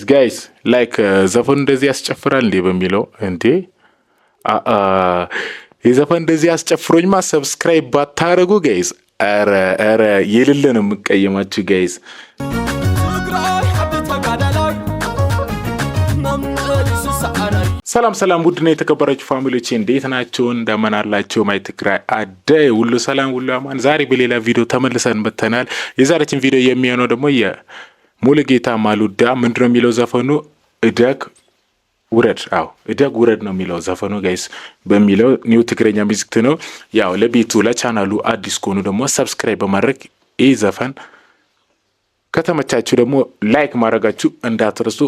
ጋይስ ላይክ ዘፈኑ እንደዚህ ያስጨፍራል እንዴ በሚለው እንዴ የዘፈን እንደዚህ ያስጨፍሮኝማ ሰብስክራይብ ባታረጉ ጋይስ አረ የሌለ ነው የምቀየማችሁ ጋይስ። ሰላም ውድና የተከበራችሁ ፋሚሊዎቼ እንዴት ናችሁ? እንደምን አላችሁ? ማይ ትግራይ አደይ ሁሉ ሰላም ሁሉ አማን። ዛሬ በሌላ ቪዲዮ ተመልሰን መጥተናል። የዛሬችን ቪዲዮ የሚሆነው ደግሞ የሙሉጌታ ማሉዳ ምንድነው የሚለው ዘፈኑ እደግ ውረድ ነው የሚለው ዘፈኑ ጋይስ። በሚለው ኒው ትግረኛ ሚዚክ ነው። ያው ለቤቱ ለቻናሉ አዲስ ከሆኑ ደግሞ ሰብስክራይብ በማድረግ ይህ ዘፈን ከተመቻችሁ ደግሞ ላይክ ማድረጋችሁ እንዳትረሱ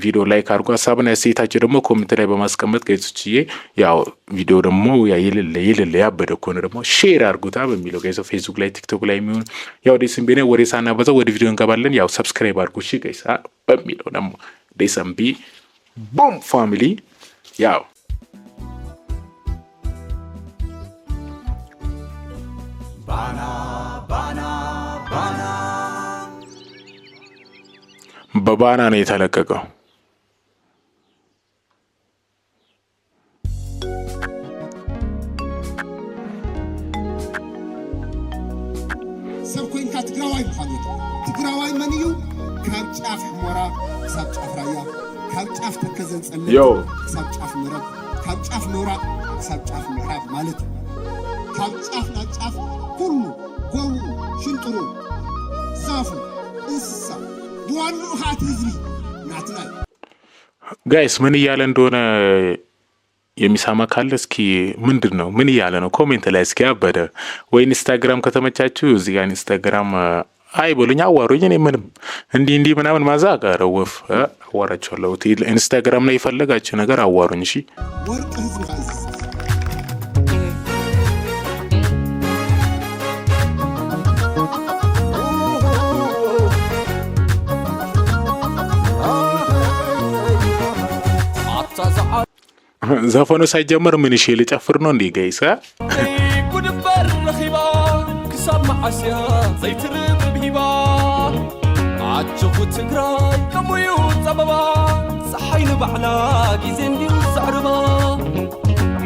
ቪዲዮ ላይክ አድርጉ። ሀሳብና አስተያየታችሁ ደግሞ ኮሜንት ላይ በማስቀመጥ ጋይሶችዬ ያው ቪዲዮ ደግሞ የሌለ ያበደ ከሆነ ደግሞ ሼር አድርጉታ በሚለው ጋይስ ፌስቡክ ላይ ቲክቶክ ላይ የሚሆን ያው ደስምቢ ነው። ወሬ ሳናበዛው ወደ ቪዲዮ እንገባለን። ያው ሰብስክራይብ አድርጉ እሺ ጋይስ በሚለው ደግሞ ደስምቢ ቦም ፋሚሊ ያው በባና ነው የተለቀቀው። ሰብ ኮይንካ ትግራዋይ ምዃኑ ትግራዋይ መን እዩ? ካብ ጫፍ ሑመራ ክሳብ ጫፍ ራያ፣ ካብ ጫፍ ተከዘን ጸለይ ክሳብ ጫፍ ምዕራብ፣ ካብ ጫፍ ምብራቅ ክሳብ ጫፍ ምዕራብ ማለት ካብ ጫፍ ናብ ጫፍ ኩሉ ጎቡ ሽንጥሩ ዛፉ እንስሳ በዋኑ ኻት ህዝቢ ናትና። ጋይስ ምን እያለ እንደሆነ የሚሰማ ካለ እስኪ ምንድን ነው ምን እያለ ነው ኮሜንት ላይ እስኪ አበደ ወይ ኢንስታግራም ከተመቻችሁ እዚህ ጋር ኢንስታግራም አይበሉኝ አዋሩኝ። እኔ ምንም እንዲህ ምናምን ማዛቅ አረወፍ አዋራችኋለሁ። ኢንስታግራም ላይ የፈለጋችሁ ነገር አዋሩኝ እሺ። ወርቅ ህዝብ ካዝ ዘፈኑ ሳይጀምር ምን እሺ ልጨፍር ነው እንዴ ጋይስ? ጉድበር ረኺባ ክሳብ ማዓስያ ዘይትርብ ብሂባ አጭኹ ትግራይ ከሙዩ ጸበባ ፀሓይ ንባዕላ ጊዜ እንዲሁ ዘዕርባ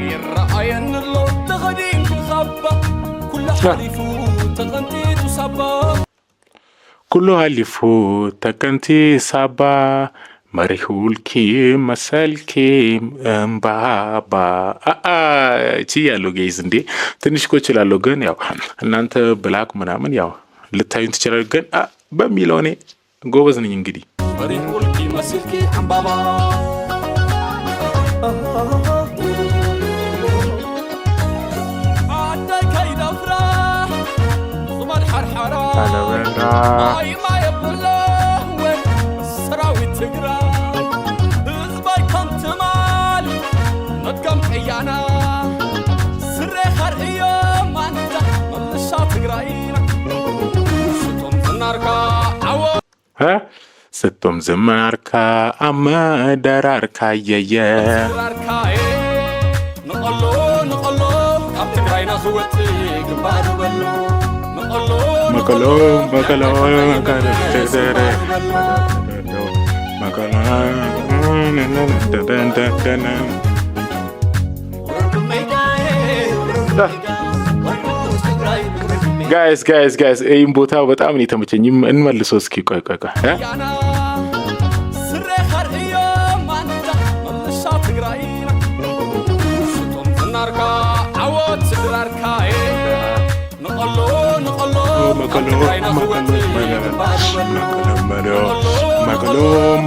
ይረአየንሎ ተኸዲን ክኻባ ኩሉ ሓሊፉ ተቐንጢጡ ሳባ ኩሉ ሓሊፉ ተቀንቲ ሳባ መሪሁልኪ መሰልኪ እምባባ እቺ ያለው ጋይዝ እንዴ ትንሽ እኮ እችላለሁ፣ ግን ያው እናንተ ብላክ ምናምን ያው ልታዩን ትችላሉ፣ ግን በሚለው እኔ ጎበዝ ነኝ። እንግዲህ መሪሁልኪ መሰልኪ እምባባ አዳይ ከይዳፍራ ሱማል ሐርሐራ አለበራ ማየብላ ሰራዊት ትግራይ ህዝባይ ከምትማል ነድጋም ቀያና ስሬ ኸርእዮ ማንታ መልሻ ትግራይና ስቶም ዝናርካ ዓወ ስቶም ዝመናርካ አመደራርካ የየ ንቐሎ ካብ ትግራይና ዝወፅእ ግንባር በሎ መቀሎ ጋይስ ይህም ቦታ በጣም ነው የተመቸኝ። እንመልሰው እስኪ ቆይ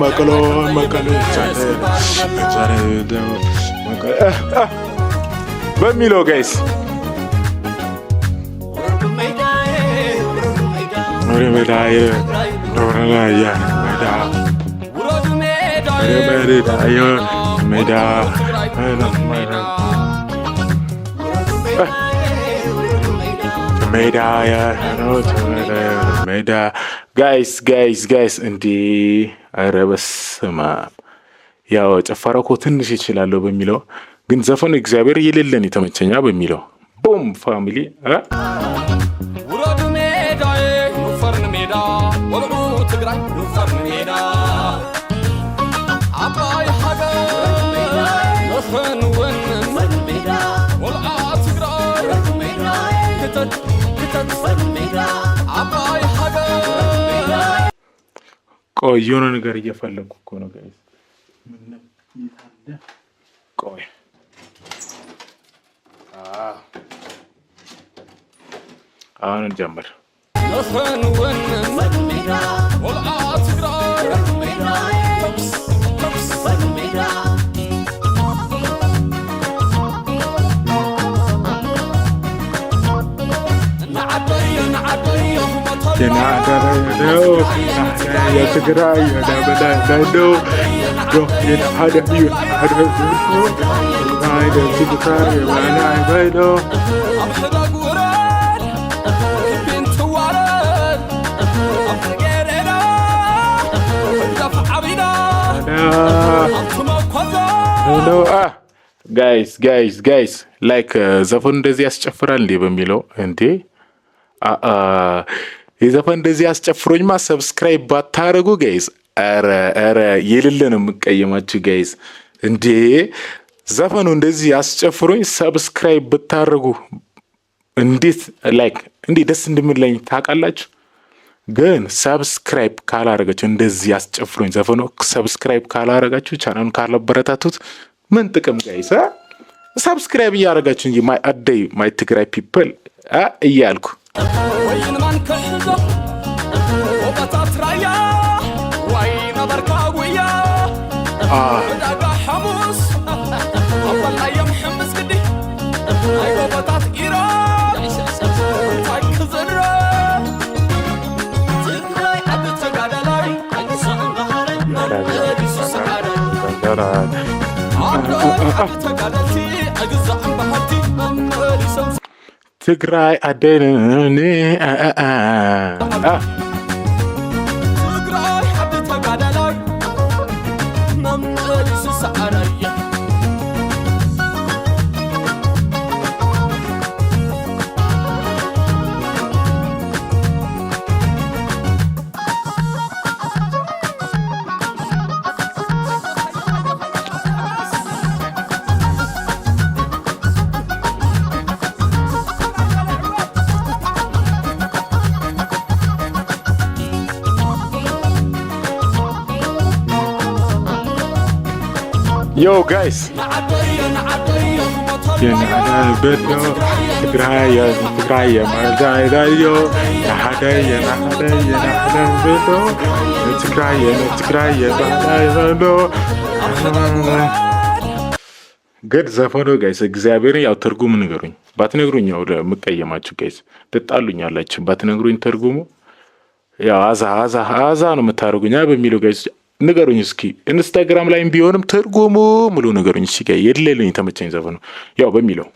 መቀሎ በሚለው ጋይስ ሜዳ ሜዳ ጋይስ እንዴ! ኧረ በስመ አብ! ያው ጨፈራ እኮ ትንሽ ይችላለሁ በሚለው ግን ዘፈኑ እግዚአብሔር የሌለን የተመቸኛ በሚለው ቦም ፋሚሊ ውረዱ ሜዳዬ ኑፈርን ሜዳ ወልዑ ትግራይ ኑፈርን ሜዳ ዓባይ ሃገር ንኽንውን ሜዳ ወልዓ ትግራይ ክተት ዓባይ ሃገር ቆይ የሆነ ነገር እየፈለግኩ እኮ ነው ጋይስ ቆይ አሁን እንጀምር ንኽንውን ሜዳ ወልዓ ትግራይ የትግራይ የደበደው ጋይስ ላይክ ዘፈኑ እንደዚህ ያስጨፍራል እንዴ በሚለው እንዴ የዘፈን እንደዚህ ያስጨፍሮኝማ ሰብስክራይብ ባታረጉ ጋይስ ኧረ የሌለን የምቀየማችሁ ጋይስ እንዴ ዘፈኑ እንደዚህ ያስጨፍሮኝ ሰብስክራይብ ብታረጉ እንዴት ላይክ እንዴ ደስ እንደምለኝ ታውቃላችሁ። ግን ሰብስክራይብ ካላረጋችሁ እንደዚህ ያስጨፍሮኝ ዘፈኑ ሰብስክራይብ ካላረጋችሁ ቻናሉን ካላበረታቱት ምን ጥቅም ጋይስ? ሰብስክራይብ እያረጋችሁ እንጂ ማይ ትግራይ ፒፕል እያልኩ ወይን ማን ከሕዞ ወበታት ራያ ወይ ነበርካ ጉያ ዕዳጋ ሐሙስ ኣበላ የምሕምስ ግዲ ናይ ወበታት ኢራ እንታይ ክዝረ ትግራይ ዓዲ ተጋዳላይ ኣይንስዕን ባህረ መዲሱ ሰዓረ ዓዲ ተጋዳልቲ ኣይግዛዕን ባህርቲ መመሊሶም ትግራይ አደነኔ ትግራይ ዓዲ ተጋዳላይ መመሊሱ ሰዓረየ Yo guys, ትግራይ ግድ ዘፈኑ ጋይስ እግዚአብሔርን ያው ትርጉም ንገሩኝ። ባትነግሩኝ ያው ለምቀየማችሁ ጋይስ ትጣሉኛላችሁ። ባትነግሩኝ ትርጉሙ ያው አዛ ነው የምታደርጉኛ በሚለው ጋይስ ንገሩኝ እስኪ። ኢንስታግራም ላይም ቢሆንም ትርጉሙ ሙሉ ንገሩኝ። እሺ ጋር የሌለኝ ተመቸኝ ዘፈኑ ያው በሚለው